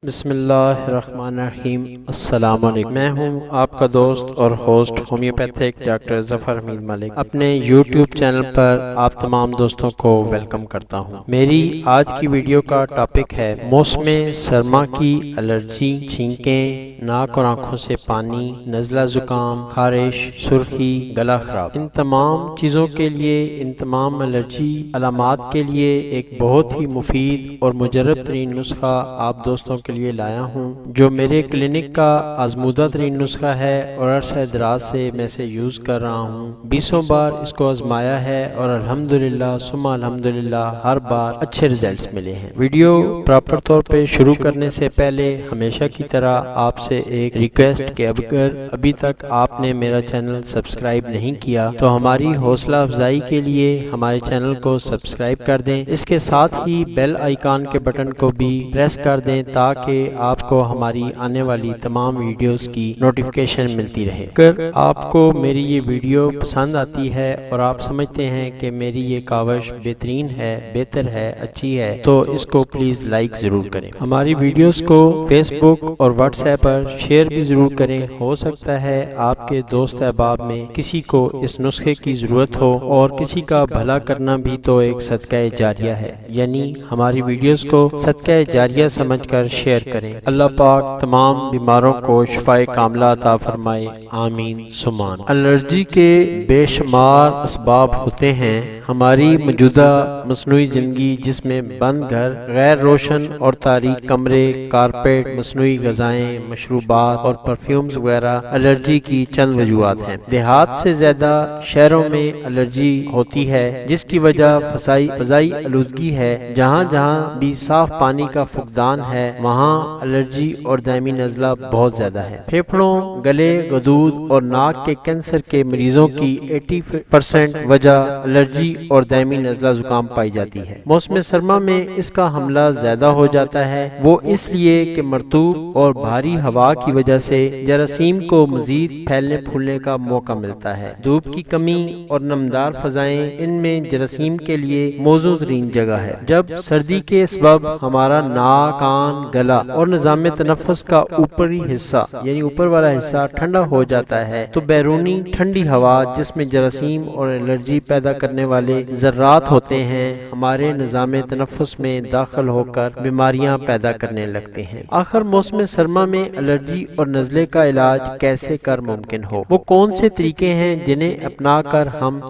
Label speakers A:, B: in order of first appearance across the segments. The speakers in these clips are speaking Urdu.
A: بسم اللہ الرحمن الرحیم۔ السلام علیکم، میں ہوں آپ کا دوست اور ہوسٹ ہومیوپیتھک ڈاکٹر ظفر حمید ملک۔ اپنے یوٹیوب چینل پر آپ تمام دوستوں کو ویلکم کرتا ہوں۔ میری آج کی ویڈیو کا ٹاپک ہے موسم سرما کی الرجی، چھینکیں، ناک اور آنکھوں سے پانی، نزلہ زکام، خارش، سرخی، گلا خراب۔ ان تمام چیزوں کے لیے، ان تمام الرجی علامات کے لیے ایک بہت ہی مفید اور مجرب ترین نسخہ آپ دوستوں کے لیے لایا ہوں، جو میرے کلینک کا آزمودہ ترین نسخہ ہے اور عرصہ دراز سے میں اسے یوز کر رہا ہوں۔ 20 بار اس کو آزمایا ہے اور الحمدللہ ثم الحمدللہ ہر بار اچھے ریزلٹس ملے ہیں۔ ویڈیو پراپر طور پہ شروع کرنے سے پہلے ہمیشہ کی طرح آپ سے ایک ریکویسٹ کہ اگر ابھی تک آپ نے میرا چینل سبسکرائب نہیں کیا تو ہماری حوصلہ افزائی کے لیے ہمارے چینل کو سبسکرائب کر دیں۔ اس کے ساتھ ہی بیل آئیکن کے بٹن کو بھی پریس کر دیں تاکہ آپ کو ہماری آنے والی تمام ویڈیوز کی نوٹیفیکیشن ملتی رہے۔ اگر آپ کو میری یہ ویڈیو پسند آتی ہے اور آپ سمجھتے ہیں کہ میری یہ کاوش بہترین ہے، بہتر ہے، اچھی ہے، تو اس کو پلیز لائک ضرور کریں۔ ہماری ویڈیوز کو فیس بک اور واٹس ایپ پر شیئر بھی ضرور کریں۔ ہو سکتا ہے آپ کے دوست احباب میں کسی کو اس نسخے کی ضرورت ہو، اور کسی کا بھلا کرنا بھی تو ایک صدقہ جاریہ ہے، یعنی ہماری ویڈیوز کو صدقہ جاریہ سمجھ کر شیئر کریں۔ اللہ پاک تمام بیماروں کو شفائے کاملہ عطا فرمائے، آمین ثم آمین۔ الرجی کے بے شمار اسباب ہوتے ہیں۔ ہماری موجودہ مصنوعی زندگی جس میں بند گھر، غیر روشن اور تاریک کمرے، کارپیٹ، مصنوعی غذائیں، مشروبات اور پرفیومز وغیرہ الرجی کی چند وجوہات ہیں۔ دیہات سے زیادہ شہروں میں الرجی ہوتی ہے، جس کی وجہ فضائی آلودگی ہے۔ جہاں جہاں بھی صاف پانی کا فقدان ہے وہاں الرجی اور دائمی نزلہ بہت زیادہ ہے۔ پھیپھڑوں، گلے، غدود اور ناک کے کینسر کے مریضوں کی 80% وجہ الرجی اور دائمی نزلہ زکام پائی جاتی ہے۔ موسم سرما میں اس کا حملہ زیادہ ہو جاتا ہے، وہ اس لیے کہ مرطوب اور بھاری ہوا کی وجہ سے جراثیم کو مزید پھیلنے پھولنے کا موقع ملتا ہے۔ دھوپ کی کمی اور نمدار فضائیں ان میں جراثیم کے لیے موزوں ترین جگہ ہے۔ جب سردی کے سبب ہمارا ناک، کان، گلا اور نظام تنفس کا اوپری حصہ یعنی اوپر والا حصہ ٹھنڈا ہو جاتا ہے تو بیرونی ٹھنڈی ہوا جس میں جراثیم اور الرجی پیدا کرنے والے ذرات ہوتے ہیں ہمارے نظام تنفس میں داخل ہو کر بیماریاں پیدا کرنے لگتے ہیں۔ آخر موسم سرما میں الرجی اور نزلے کا علاج کیسے کر ممکن ہو؟ وہ کون سے طریقے ہیں جنہیں اپنا کر ہم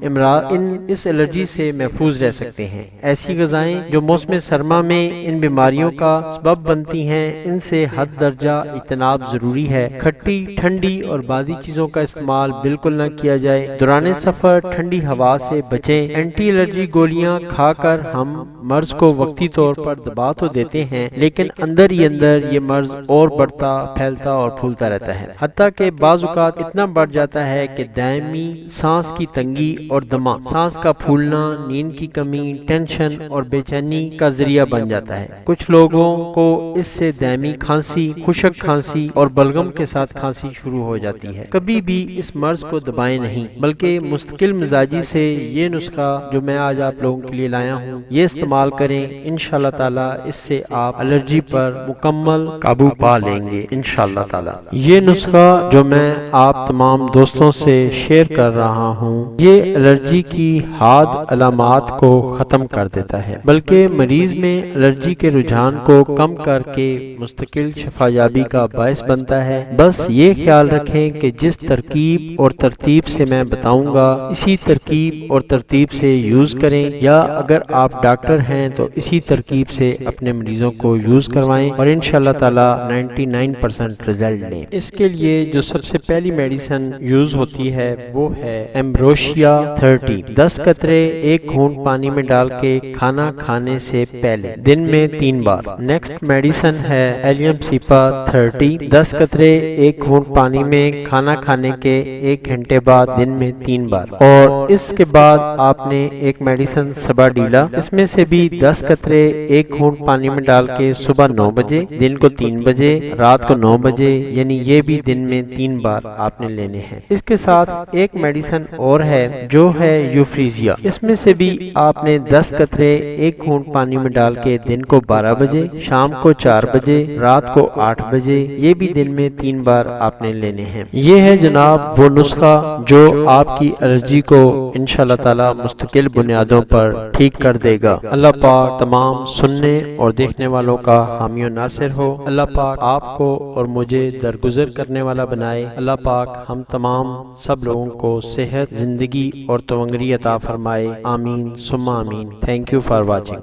A: اس الرجی سے محفوظ رہ سکتے ہیں؟ ایسی غذائیں جو موسم سرما میں ان بیماریوں کا سبب بنتی ہیں، ان سے حد درجہ اجتناب ضروری ہے۔ کھٹی، ٹھنڈی اور بادی چیزوں کا استعمال بالکل نہ کیا جائے۔ دوران سفر ٹھنڈی ہوا سے بچیں۔ اینٹی الرجی گولیاں کھا کر ہم مرض کو وقتی طور پر دبا تو دیتے ہیں، لیکن اندر ہی اندر یہ مرض اور بڑھتا، پھیلتا اور پھولتا رہتا ہے، حتیٰ کہ بعض اوقات اتنا بڑھ جاتا ہے کہ دائمی سانس کی تنگی اور دمہ، سانس کا پھولنا، نیند کی کمی، ٹینشن اور بے چینی کا ذریعہ بن جاتا ہے۔ کچھ لوگوں کو اس سے دائمی کھانسی، خشک کھانسی اور بلغم کے ساتھ کھانسی شروع ہو جاتی ہے۔ کبھی بھی اس مرض کو دبائیں نہیں، بلکہ مستقل مزاجی سے یہ نسخہ جو میں آج آپ لوگوں کے لیے لایا ہوں یہ استعمال کریں۔ انشاءاللہ تعالی اس سے آپ الرجی پر مکمل قابو پا لیں گے انشاءاللہ تعالی۔ یہ نسخہ جو میں آپ تمام دوستوں سے شیئر کر رہا ہوں یہ الرجی کی حاد علامات کو ختم کر دیتا ہے، بلکہ مریض میں الرجی کے رجحان کو کم کر کے مستقل شفا یابی کا باعث بنتا ہے۔ بس یہ خیال رکھیں کہ جس ترکیب اور ترتیب سے میں بتاؤں گا اسی ترکیب اور ترتیب سے یوز کریں، یا اگر آپ ڈاکٹر ہیں تو اسی ترکیب سے اپنے مریضوں کو یوز کروائیں اور انشاءاللہ تعالی 99% رزلٹ لیں۔ اس کے لیے جو سب سے پہلی میڈیسن یوز ہوتی ہے وہ ہے ایمبروشیا 30۔ 10 قطرے 1 گھونٹ پانی میں ڈال کے کھانا کھانے سے پہلے دن میں 3 بار۔ نیکسٹ میڈیسن ہے ایلیم سیپا 30۔ 10 قطرے 1 گھونٹ پانی میں کھانا کھانے کے 1 گھنٹے بعد دن میں 3 بار۔ اور اس کے بعد آپ نے ایک میڈیسن سبا ڈیلا، اس میں سے بھی 10 قطرے 1 گھونٹ پانی میں ڈال کے صبح 9 بجے، دن کو 3 بجے، رات کو 9 بجے، یعنی یہ بھی دن میں 3 بار آپ نے لینے ہیں۔ اس کے ساتھ ایک میڈیسن اور ہے جو ہے یوفریزیا، اس میں سے بھی آپ نے 10 قطرے 1 گھونٹ پانی میں ڈال کے دن کو 12 بجے، شام کو 4 4 بجے، رات کو 8 بجے، یہ بھی دن میں 3 بار آپ نے لینے ہیں۔ یہ ہے جناب وہ نسخہ جو آپ کی الرجی کو انشاءاللہ تعالی مستقل بنیادوں پر ٹھیک کر دے گا۔ اللہ پاک تمام سننے اور دیکھنے والوں کا حامی و ناصر ہو۔ اللہ پاک آپ کو اور مجھے درگزر کرنے والا بنائے۔ اللہ پاک ہم تمام سب لوگوں کو صحت، زندگی اور تونگری عطا فرمائے۔ آمین ثم آمین۔ Thank you for watching.